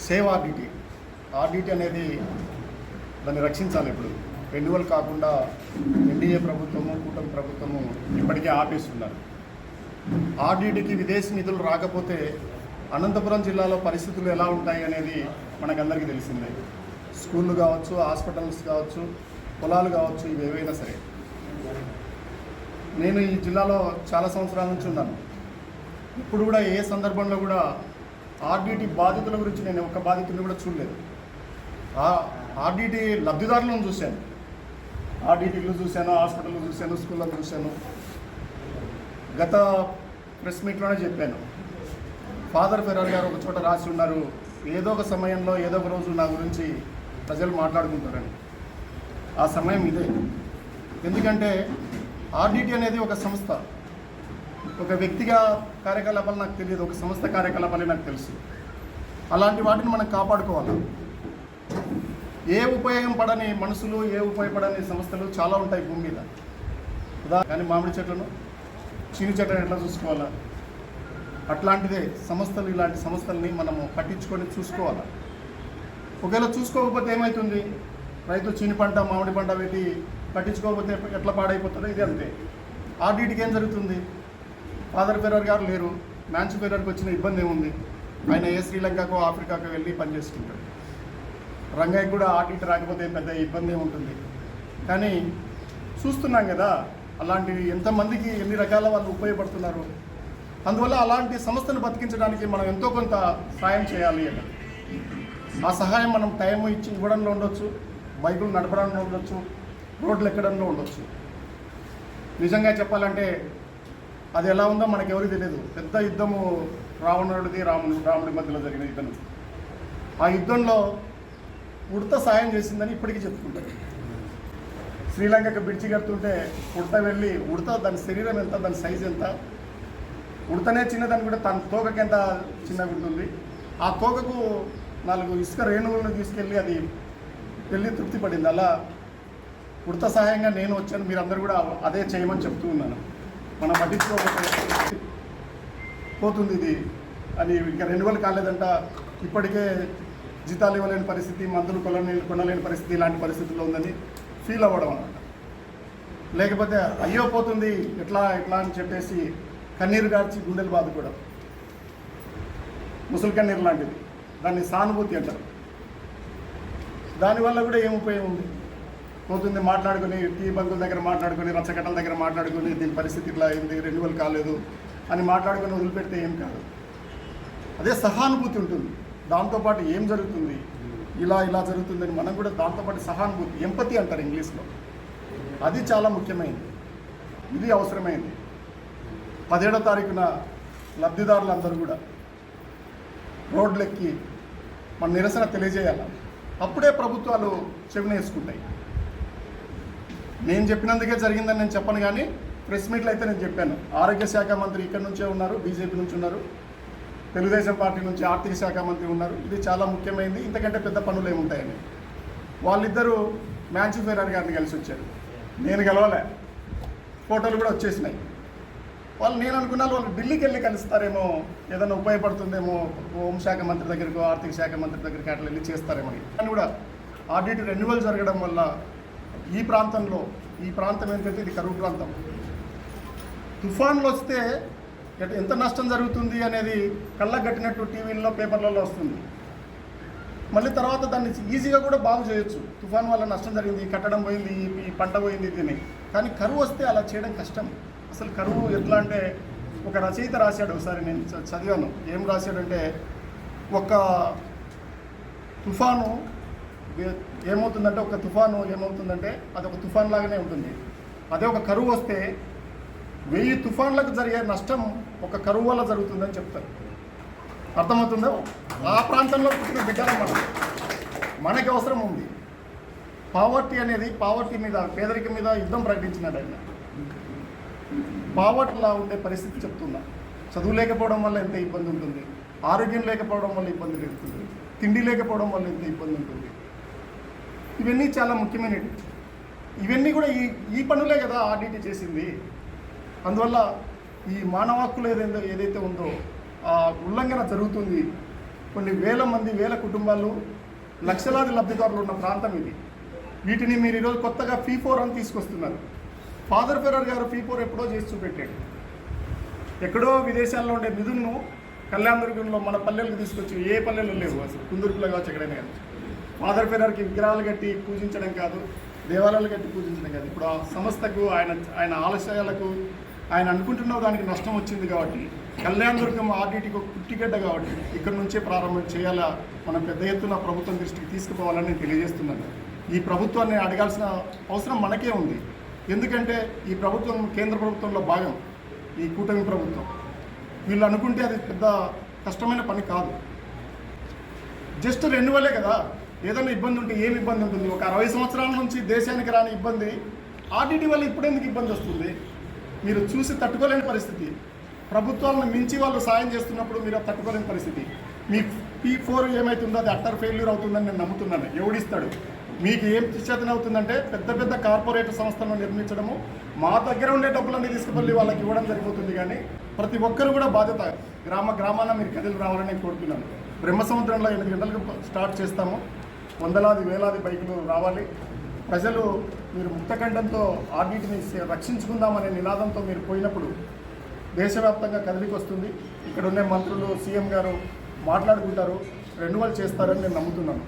Save RDT అనేది దాన్ని రక్షించాలి. ఇప్పుడు రెన్యువల్ కాకుండా ఎన్డీఏ ప్రభుత్వము కూటమి ప్రభుత్వము ఇప్పటికే ఆపేస్తున్నారు. ఆర్డిటికి విదేశీ నిధులు రాకపోతే అనంతపురం జిల్లాలో పరిస్థితులు ఎలా ఉంటాయి అనేది మనకందరికీ తెలిసిందే. స్కూళ్ళు కావచ్చు, హాస్పిటల్స్ కావచ్చు, పొలాలు కావచ్చు, ఇవి ఏవైనా సరే. నేను ఈ జిల్లాలో చాలా సంవత్సరాల నుంచి ఉన్నాను. ఇప్పుడు కూడా ఏ సందర్భంలో కూడా ఆర్డిటి బాధితుల గురించి నేను ఒక బాధితుడిని కూడా చూడలేదు. ఆర్డిటి లబ్ధిదారులను చూశాను, ఆర్డిటీలు చూశాను, హాస్పిటల్లో చూశాను, స్కూల్లో చూశాను. గత ప్రెస్ మీట్లోనే చెప్పాను, ఫాదర్ ఫెరార్ గారు ఒక చోట రాసి ఉన్నారు, ఏదో ఒక సమయంలో ఏదో ఒక రోజు నా గురించి ప్రజలు మాట్లాడుకుంటారని. ఆ సమయం ఇదే. ఎందుకంటే ఆర్డిటి అనేది ఒక సంస్థ, ఒక వ్యక్తిగా కార్యకలాపాలు నాకు తెలియదు, ఒక సంస్థ కార్యకలాపాలే నాకు తెలుసు. అలాంటి వాటిని మనం కాపాడుకోవాలి. ఏ ఉపయోగం పడని మనుషులు, ఏ ఉపయోగపడని సంస్థలు చాలా ఉంటాయి భూమి మీద. కానీ మామిడి చెట్లను, చీని చెట్లను ఎట్లా చూసుకోవాలా, అట్లాంటిదే సంస్థలు. ఇలాంటి సంస్థల్ని మనము పట్టించుకొని చూసుకోవాలి. ఒకవేళ చూసుకోకపోతే ఏమవుతుంది? రైతు చీని పంట, మామిడి పంట పెట్టి పట్టించుకోకపోతే ఎట్లా పాడైపోతుందో ఇది అంతే. ఆర్డిటికి ఏం జరుగుతుంది? ఫాదర్ ఫెరార్ గారు లేరు, మ్యాన్సు ఫెరార్కి వచ్చిన ఇబ్బంది ఏముంది? ఆయన ఏ శ్రీలంకకు, ఆఫ్రికాకు వెళ్ళి పనిచేసుకుంటాడు. రంగయ్య కూడా ఆర్డిటి రాకపోతే పెద్ద ఇబ్బంది ఏముంటుంది? కానీ చూస్తున్నాం కదా, అలాంటివి ఎంతమందికి ఎన్ని రకాల వాళ్ళు ఉపయోగపడుతున్నారు. అందువల్ల అలాంటి సంస్థను బతికించడానికి మనం ఎంతో కొంత సాయం చేయాలి అని. ఆ సహాయం మనం టైం ఇచ్చి ఇవ్వడంలో ఉండొచ్చు, బైకులు నడపడంలో ఉండొచ్చు, రోడ్లు ఎక్కడంలో ఉండొచ్చు. నిజంగా చెప్పాలంటే అది ఎలా ఉందో మనకు ఎవరికి తెలియదు. పెద్ద యుద్ధము రావణుడిది రాముడి మధ్యలో జరిగిన యుద్ధం. ఆ యుద్ధంలో ఉడత సాయం చేసిందని ఇప్పటికీ చెప్పుకుంటారు. శ్రీలంకకు బిడిచి కడుతుంటే ఉడత వెళ్ళి, ఉడత దాని శరీరం ఎంత, దాని సైజు ఎంత, ఉడతనే చిన్నదని కూడా తన తోకకి ఎంత చిన్నగా ఉంటుంది. ఆ తోకకు 4 ఇసుక రేణువులను తీసుకెళ్ళి అది వెళ్ళి తృప్తి పడింది. అలా ఉడత సహాయంగా నేను వచ్చాను, మీరందరూ కూడా అదే చేయమని చెప్తూ ఉన్నాను. మనం పట్టించుకోకపోతే పోతుంది ఇది అని. ఇంకా రెన్యువల్ కాలేదంట, ఇప్పటికే జీతాలు ఇవ్వలేని పరిస్థితి, మందులు కొనలేని పరిస్థితి, ఇలాంటి పరిస్థితుల్లో ఉందని ఫీల్ అవ్వడం అన్నమాట. లేకపోతే అయ్యో పోతుంది ఎట్లా అని చెప్పేసి కన్నీరు గార్చి గుండెలు బాదుకోవడం, ముసలి కన్నీరు లాంటిది. దాన్ని సానుభూతి అంటారు. దానివల్ల కూడా ఏం ఉపయోగం ఉంది? పోతుంది మాట్లాడుకుని, టీ బంకుల దగ్గర మాట్లాడుకుని, రచ్చగట్టల దగ్గర మాట్లాడుకుని, దీని పరిస్థితి ఇట్లా అయింది, రెన్యువల్ కాలేదు అని మాట్లాడుకుని వదిలిపెడితే ఏం కాదు. అదే సహానుభూతి ఉంటుంది. దాంతోపాటు ఏం జరుగుతుంది, ఇలా జరుగుతుందని మనం కూడా దాంతోపాటు సహానుభూతి, ఎంపతి అంటారు ఇంగ్లీష్లో. అది చాలా ముఖ్యమైనది, ఇది అవసరమైంది. 17వ తారీఖున లబ్ధిదారులందరూ కూడా రోడ్లెక్కి మన నిరసన తెలియజేయాలి. అప్పుడే ప్రభుత్వాలు చెవిన వేసుకుంటాయి. నేను చెప్పినందుకే జరిగిందని నేను చెప్పను, కానీ ప్రెస్ మీట్లో అయితే నేను చెప్పాను. ఆరోగ్య శాఖ మంత్రి ఇక్కడి నుంచే ఉన్నారు, బీజేపీ నుంచి ఉన్నారు, తెలుగుదేశం పార్టీ నుంచి ఆర్థిక శాఖ మంత్రి ఉన్నారు. ఇది చాలా ముఖ్యమైనది, ఇంతకంటే పెద్ద పనులు ఏముంటాయని. వాళ్ళిద్దరూ మ్యాన్సు ఫెరార్ గారిని కలిసి వచ్చారు. నేను గెలవలే, ఫోటోలు కూడా వచ్చేసినాయి. నేను అనుకున్నాను వాళ్ళు ఢిల్లీకి వెళ్ళి కలుస్తారేమో, ఏదైనా ఉపయోగపడుతుందేమో, హోంశాఖ మంత్రి దగ్గరకు, ఆర్థిక శాఖ మంత్రి దగ్గరికి అట్లా వెళ్ళి చేస్తారేమో. కానీ కూడా ఆర్డిటి రెన్యువల్ జరగడం వల్ల ఈ ప్రాంతం ఏంటంటే ఇది కరువు ప్రాంతం. తుఫాన్లు వస్తే ఎంత నష్టం జరుగుతుంది అనేది కళ్ళకు కట్టినట్టు టీవీల్లో, పేపర్లలో వస్తుంది. మళ్ళీ తర్వాత దాన్ని ఈజీగా కూడా బాగు చేయొచ్చు. తుఫాన్ వల్ల నష్టం జరిగింది, కట్టడం పోయింది, ఈ పంట పోయింది దీన్ని. కానీ కరువు వస్తే అలా చేయడం కష్టం. అసలు కరువు ఎట్లా అంటే, ఒక రచయిత రాశాడు, ఒకసారి నేను చదివాను. ఏం రాశాడంటే, ఒక తుఫాను ఏమవుతుందంటే అది ఒక తుఫాన్ లాగానే ఉంటుంది. అదే ఒక కరువు వస్తే 1000 తుఫాన్లకు జరిగే నష్టం ఒక కరువు వల్ల జరుగుతుందని చెప్తారు. అర్థమవుతుందో? ఆ ప్రాంతంలో పుట్టిన బిడ్డలు మనకి అవసరం ఉంది. పావర్టీ మీద, పేదరికం మీద యుద్ధం ప్రకటించినాడు ఆయన. పావర్టీలా ఉండే పరిస్థితి చెప్తున్నా. చదువు లేకపోవడం వల్ల ఎంత ఇబ్బంది ఉంటుంది, ఆరోగ్యం లేకపోవడం వల్ల ఇబ్బంది ఉంటుంది, తిండి లేకపోవడం వల్ల ఎంత ఇబ్బంది ఉంటుంది. ఇవన్నీ చాలా ముఖ్యమైనవి. ఇవన్నీ కూడా ఈ పనులే కదా ఆర్డిటి చేసింది. అందువల్ల ఈ మానవ హక్కులు ఏదైతే ఉందో ఆ ఉల్లంఘన జరుగుతుంది. కొన్ని వేల మంది, వేల కుటుంబాలు, లక్షలాది లబ్ధిదారులు ఉన్న ప్రాంతం ఇది. వీటిని మీరు ఈరోజు కొత్తగా ఫీ4 అని తీసుకొస్తున్నారు. ఫాదర్ ఫెర్రర్ గారు ఫీ4 ఎప్పుడో చేసి చూపెట్టాడు. ఎక్కడో విదేశాల్లో ఉండే నిధులను కళ్యాణదుర్గంలో మన పల్లెలకు తీసుకొచ్చి, ఏ పల్లెలు లేవు అసలు, కుందుర్పులో కావచ్చు ఎక్కడైనా కానీ, ఫాదర్ ఫెర్రర్కి విగ్రహాలు కట్టి పూజించడం కాదు, దేవాలయాలు కట్టి పూజించడం కాదు. ఇప్పుడు ఆ సంస్థకు, ఆయన ఆలస్యాలకు, ఆయన అనుకుంటున్న దానికి నష్టం వచ్చింది కాబట్టి, కళ్యాణదుర్గం ఆర్డీటీకి ఒక పుట్టిగడ్డ కాబట్టి ఇక్కడ నుంచే ప్రారంభం చేయాలా, మనం పెద్ద ఎత్తున ప్రభుత్వం దృష్టికి తీసుకుపోవాలని నేను తెలియజేస్తున్నాను. ఈ ప్రభుత్వాన్ని అడగాల్సిన అవసరం మనకే ఉంది. ఎందుకంటే ఈ ప్రభుత్వం కేంద్ర ప్రభుత్వంలో భాగం, ఈ కూటమి ప్రభుత్వం. వీళ్ళు అనుకుంటే అది పెద్ద కష్టమైన పని కాదు. జస్ట్ రెన్యువలే కదా. ఏదైనా ఇబ్బంది ఉంటే ఏమి ఇబ్బంది ఉంటుంది? ఒక 60 సంవత్సరాల నుంచి దేశానికి రాని ఇబ్బంది ఆర్డీటీ వల్ల ఇప్పుడెందుకు ఇబ్బంది వస్తుంది? మీరు చూసి తట్టుకోలేని పరిస్థితి. ప్రభుత్వాలను మించి వాళ్ళు సాయం చేస్తున్నప్పుడు మీరు తట్టుకోలేని పరిస్థితి. మీ ఫీ4 ఏమవుతుందో అది అట్టర్ ఫెయిల్యూర్ అవుతుందని నేను నమ్ముతున్నాను. ఎవడిస్తాడు? మీకు ఏం చేతన అవుతుందంటే పెద్ద పెద్ద కార్పొరేట్ సంస్థలను నిర్మించడము, మా దగ్గర ఉండే డబ్బులన్నీ తీసుకువెళ్ళి వాళ్ళకి ఇవ్వడం జరిగిపోతుంది. కానీ ప్రతి ఒక్కరు కూడా బాధ్యత, గ్రామాన మీరు కదిలి రావాలని నేను కోరుతున్నాను. బ్రహ్మసముద్రంలో 8 గంటలకు స్టార్ట్ చేస్తాము. వందలాది వేలాది బైకులు రావాలి. ప్రజలు మీరు ముక్తకంఠంతో ఆర్డీటీని రక్షించుకుందామనే నినాదంతో మీరు పోయినప్పుడు దేశవ్యాప్తంగా కదిలికి వస్తుంది. ఇక్కడ ఉండే మంత్రులు, సీఎం గారు మాట్లాడుకుంటారు, రెన్యువల్ చేస్తారని నేను నమ్ముతున్నాను.